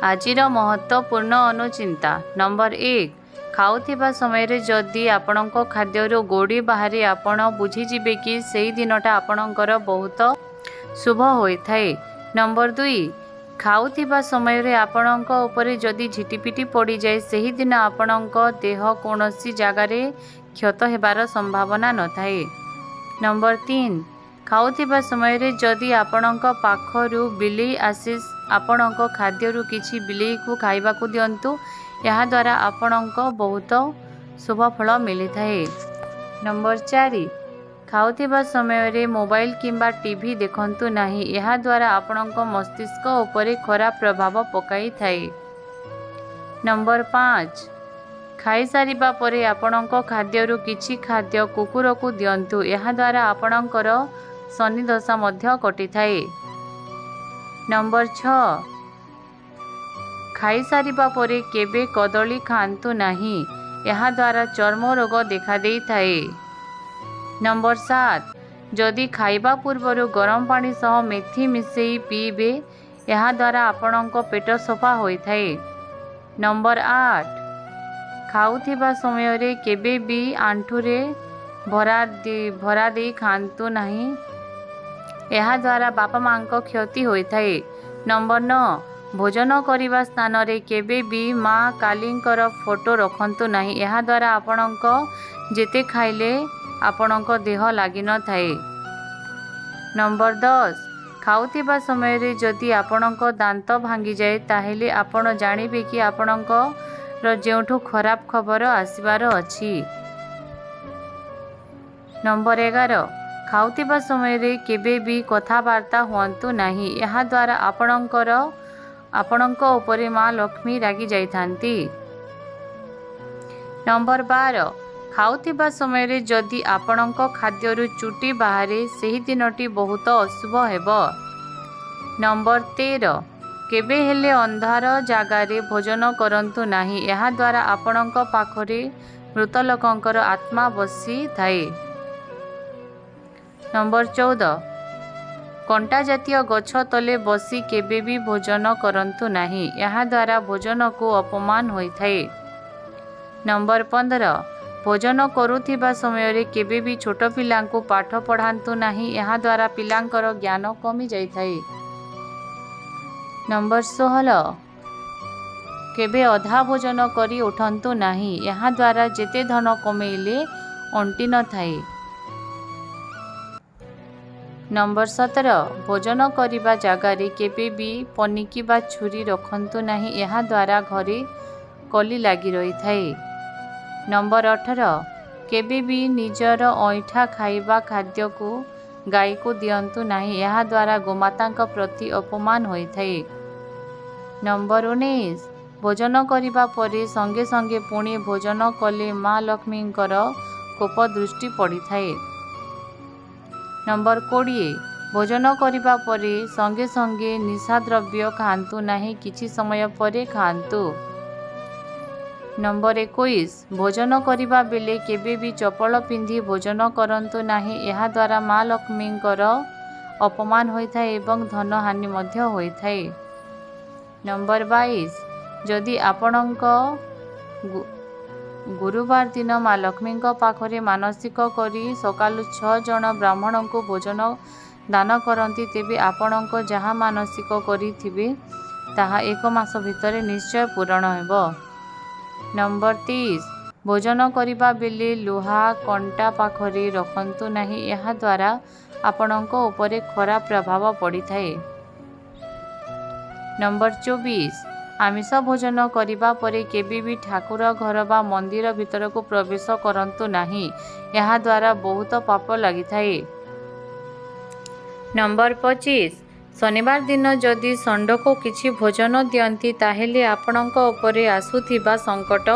आजिर महत्वपूर्ण अनुचिंता नंबर 1 खाऊथिबा समय जदि आपणक खाद्यरू गोड़ी बाहरी आपण बुझीजिबे कि सेही दिनटा आपणकर बहुत शुभ होइथाए। नंबर 2 खाऊथिबा समय आपणक उपरे जदि झिटिपिटी पड़ी जाए सेही दिन आपणक देह कौनसी जगारे क्षत हेबार संभावना नथाए। नंबर 3 खाऊथिबा समय जदि आपणक पाखरू बिलेई आसी आपणक खाद्यरू किछि बिलेई को खाइबाकू दियंतु यहा द्वारा आपणक बहुत शुभ फल मिली थाए। नंबर 4 खाऊथिबा समय मोबाइल किंबा टीवी देखंतु नाही यहा द्वारा आपणक मस्तिष्क उपरे खराब प्रभाव पकाई थाए। नंबर 5 खाई सारिबा परे आपणक खाद्यरू किछि खाद्य कुकुर को दियंतु यहा द्वारा आपणकर शनि दशा मध्य कटि थाए। नंबर 6 खाई सारिबा परे केबे कदली खांतु नाही यहा द्वारा चर्म रोग देखा देई थाए। नंबर 7 जदि खाइबा पूर्वरु गरम पानी सह मेथी मिसेई पीबे यहा द्वारा आपणक पेट सफा होई थाए। नंबर 8 खाऊथिबा समय रे केबे भी आंठुरे भरा दे खांतु नाही यहा द्वारा बापा मां को क्षति होई थाए। नंबर 9 भोजन करिबा स्थान रे केबे भी माँ कालींकर फोटो रखंतु नाही यहा द्वारा आपणक जेते खाइले आपणक देह लागि न थाए। नंबर 10 खाऊथिबा समय रे जदि आपणक दांत भांगी जाए ताहेले आपण जानिबे कि आपणक जेउठु खराब खबर आसीबार अछि। नंबर 11 खाऊथिबा समय रे केबे भी कथावार्ता हुअंतु नाही यहा द्वारा आपणक उपरे माँ लक्ष्मी रागी जाइथांती। नंबर 12 खाऊथिबा समय रे जदि आपणक खाद्यरू चुटी बाहरे सेही दिनटी बहुत अशुभ हेबो। नंबर 13 केबे हेले अंधार जागारे भोजन करंतु नाही यहा द्वारा आपणक पाखरे मृत लोकंकर आत्मा बसी थाए। नंबर 14 कंटा जातीय गछ तले बसी केबे भी भोजन करंतु नाही यहा द्वारा भोजन को अपमान होई थाए। नंबर 15 भोजन करुथिबा समय रे केबे भी छोट पिलांकु पाठ पढ़ांतु नाही यहा द्वारा पिलांकर ज्ञान कमी जाई थाए। नंबर 16 केबे अधा भोजन करी उठंतु नाही यहा द्वारा जेते धन कमेइले अंटी न थाए। नंबर 17 भोजन करिबा जगारे केबे भी पनिकी बा छुरी रखंतु नाही यहा द्वारा घरे कली लागी रही थाए। नंबर 18 केबे भी निजर ऐठा खाइबा खाद्य को गाय को दियंतु नाही यहा द्वारा गोमाता प्रति अपमान होई थाए। नंबर 19 भोजन करिबा परे संगे संगे पुणी भोजन कले माँ लक्ष्मींकर कोप दृष्टि पड़ी थाए। नंबर 20 भोजन करिबा परे संगे संगे निशा द्रव्य खांतु नाही किछि समय परे खांतु। नंबर 21 भोजन करिबा बेले केबे भी चपल पिंधि भोजन करंतु नाही यहा द्वारा माँ लक्ष्मींकर अपमान होई थाए एवं धन हानि मध्य होई थाए। नंबर 22 जदि आपणक गुरुवार दिन माँ लक्ष्मी पाखरे मानसिक करी सकालु 6 जन ब्राह्मण को भोजन दान करती तेबे आपणक जहाँ मानसिक करिथिबे ताहा 1 मास भितर निश्चय पूरण हेबो। नंबर 30 भोजन करिबा बेले लुहा कंटा पाखरे रखंतु नाही यहा द्वारा आपणक उपरे खराब प्रभाव पड़ी थाए। नंबर 24 आमिष भोजन करिबा परे केबे भी ठाकुर घर बा मंदिर भीतर को प्रवेश करंतु नाही यहा द्वारा बहुत पाप लागि थाए। नंबर 25 शनिवार दिन जदि षंड को किछि भोजन दियंती ताहेले आपणक उपरे आसुथिबा संकट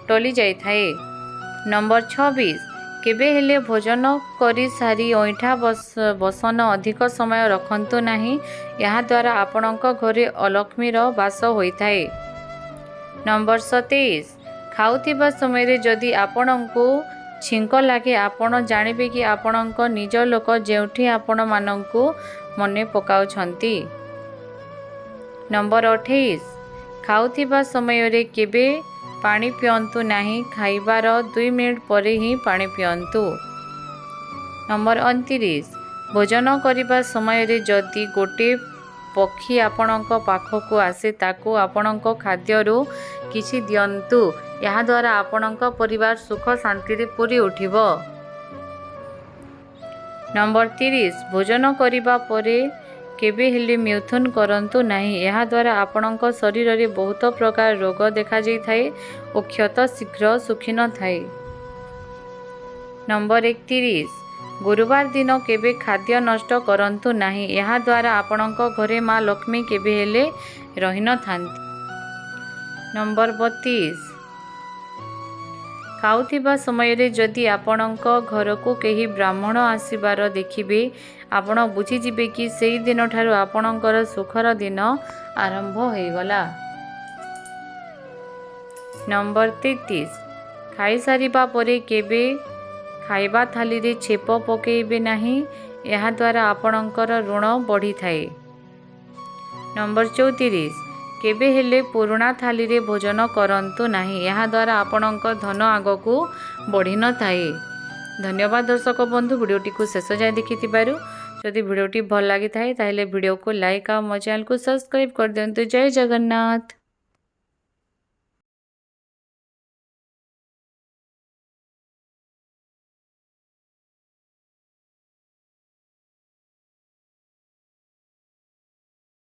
टली जाई थाए। नंबर 26 केबे हेले भोजन करी सारी ऐठा बसन अधिक समय रखंतु नाही यहा द्वारा आपणक घरे अलक्ष्मीर वास होई थाए। नंबर 27 खाऊथिबा समय जदि आपणको छिंक लागे आपण जानिबे कि आपणक निज लोक जेउठी आपण मानंकु मने पकाउछंती। नंबर 28 ଖାଉଥିବା ସମୟରେ କେବେ ପାଣି ପିଅନ୍ତୁ ନାହିଁ। ଖାଇବାର 2 ମିନିଟ୍ ପରେ ହିଁ ପାଣି ପିଅନ୍ତୁ। ନମ୍ବର 29, ଭୋଜନ କରିବା ସମୟରେ ଯଦି ଗୋଟିଏ ପକ୍ଷୀ ଆପଣଙ୍କ ପାଖକୁ ଆସେ ତାକୁ ଆପଣଙ୍କ ଖାଦ୍ୟରୁ କିଛି ଦିଅନ୍ତୁ। ଏହାଦ୍ୱାରା ଆପଣଙ୍କ ପରିବାର ସୁଖ ଶାନ୍ତିରେ ପୂରି ଉଠିବ। ନମ୍ବର 30, ଭୋଜନ କରିବା ପରେ କେବେ ହେଲେ ମ୍ୟୁଥୁନ କରନ୍ତୁ ନାହିଁ। ଏହାଦ୍ୱାରା ଆପଣଙ୍କ ଶରୀରରେ ବହୁତ ପ୍ରକାର ରୋଗ ଦେଖାଯାଇଥାଏ ଓ କ୍ଷତ ଶୀଘ୍ର ଶୁଖିନଥାଏ। ନମ୍ବର 31, ଗୁରୁବାର ଦିନ କେବେ ଖାଦ୍ୟ ନଷ୍ଟ କରନ୍ତୁ ନାହିଁ। ଏହାଦ୍ୱାରା ଆପଣଙ୍କ ଘରେ ମା ଲକ୍ଷ୍ମୀ କେବେ ହେଲେ ରହିନଥାନ୍ତି। ନମ୍ବର 32, ଖାଉଥିବା ସମୟରେ ଯଦି ଆପଣଙ୍କ ଘରକୁ କେହି ବ୍ରାହ୍ମଣ ଆସିବାର ଦେଖିବେ ଆପଣ ବୁଝିଯିବେ କି ସେହି ଦିନଠାରୁ ଆପଣଙ୍କର ସୁଖର ଦିନ ଆରମ୍ଭ ହୋଇଗଲା। ନମ୍ବର 33, ଖାଇସାରିବା ପରେ କେବେ ଖାଇବା ଥାଳିରେ ଛେପ ପକାଇବେ ନାହିଁ। ଏହାଦ୍ୱାରା ଆପଣଙ୍କର ଋଣ ବଢ଼ିଥାଏ। ନମ୍ବର 34, କେବେ ହେଲେ ପୁରୁଣା ଥାଳିରେ ଭୋଜନ କରନ୍ତୁ ନାହିଁ। ଏହାଦ୍ୱାରା ଆପଣଙ୍କ ଧନ ଆଗକୁ ବଢ଼ିନଥାଏ। ଧନ୍ୟବାଦ ଦର୍ଶକ ବନ୍ଧୁ, ଭିଡ଼ିଓଟିକୁ ଶେଷ ଯାଏ ଦେଖିଥିବାରୁ। ଯଦି ଭିଡ଼ିଓଟି ଭଲ ଲାଗିଥାଏ ତାହେଲେ ଭିଡ଼ିଓକୁ ଲାଇକ୍ ଆଉ ମୋ ଚ୍ୟାନେଲକୁ ସବସ୍କ୍ରାଇବ୍ କରିଦିଅନ୍ତୁ। ଜୟ ଜଗନ୍ନାଥ।